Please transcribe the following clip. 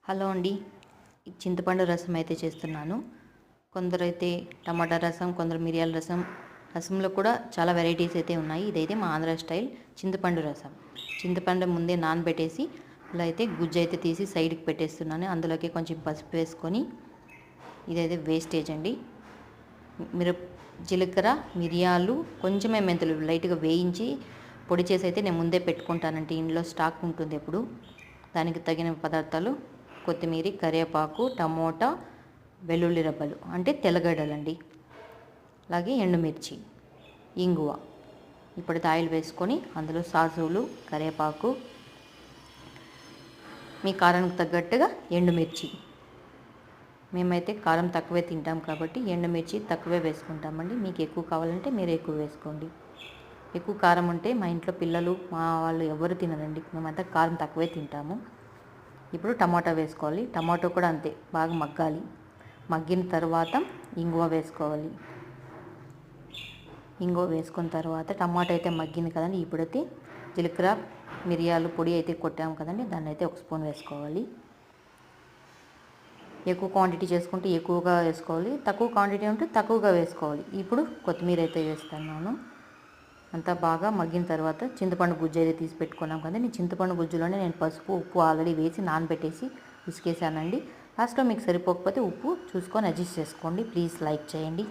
Hello అండి. చింతపండు రసం అయితే చేస్తున్నాను. కొందరైతే టమాటా రసం, కొందరు మిరియాల రసం, రసంలో కూడా చాలా వెరైటీస్ అయితే ఉన్నాయి. ఇదైతే మా ఆంధ్ర స్టైల్ చింతపండు రసం. చింతపండు ముందే నానబెట్టేసి ఇలా అయితే గుజ్జు అయితే తీసి సైడ్కి పెట్టేస్తున్నాను. అందులోకి కొంచెం పసుపు వేసుకొని, ఇదైతే వేస్టేజ్ అండి. జీలకర్ర, మిరియాలు, కొంచెమే మెంతులు లైట్గా వేయించి పొడి చేసి అయితే నేను ముందే పెట్టుకుంటానంటే ఇంట్లో స్టాక్ ఉంటుంది ఎప్పుడు. దానికి తగిన పదార్థాలు కొత్తిమీర, కరివేపాకు, టమోటా, వెల్లుల్లి రెబ్బలు అంటే తెల్లగడ్డలండి, అలాగే ఎండుమిర్చి, ఇంగువ. ఇప్పుడు ఆయిల్ వేసుకొని అందులో సాసులు, కరివేపాకు, మీ కారానికి తగ్గట్టుగా ఎండుమిర్చి. మేమైతే కారం తక్కువే తింటాం కాబట్టి ఎండుమిర్చి తక్కువే వేసుకుంటామండి. మీకు ఎక్కువ కావాలంటే మీరు ఎక్కువ వేసుకోండి. ఎక్కువ కారం ఉంటే మా ఇంట్లో పిల్లలు, మా వాళ్ళు ఎవరు తినరండి. మేమంతా కారం తక్కువే తింటాము. ఇప్పుడు టమాటా వేసుకోవాలి. టమాటో కూడా అంతే, బాగా మగ్గాలి. మగ్గిన తర్వాత ఇంగువ వేసుకోవాలి. ఇంగువ వేసుకున్న తర్వాత టమాటా అయితే మగ్గింది కదండి. ఇప్పుడైతే జీలకర్ర, మిరియాలు పొడి అయితే కొట్టాము కదండి, దాన్ని అయితే ఒక స్పూన్ వేసుకోవాలి. ఎక్కువ క్వాంటిటీ చేసుకుంటే ఎక్కువగా వేసుకోవాలి, తక్కువ క్వాంటిటీ ఉంటే తక్కువగా వేసుకోవాలి. ఇప్పుడు కొత్తిమీర అయితే వేస్తున్నాను. అంతా బాగా మగ్గిన తర్వాత చింతపండు గుజ్జు అయితే తీసి పెట్టుకున్నాం కదండి. చింతపండు గుజ్జులోనే నేను పసుపు, ఉప్పు ఆల్రెడీ వేసి నానబెట్టేసి ఉసికేసానండి. లాస్ట్లో మీకు సరిపోకపోతే ఉప్పు చూసుకొని అడ్జస్ట్ చేసుకోండి. ప్లీజ్ లైక్ చేయండి.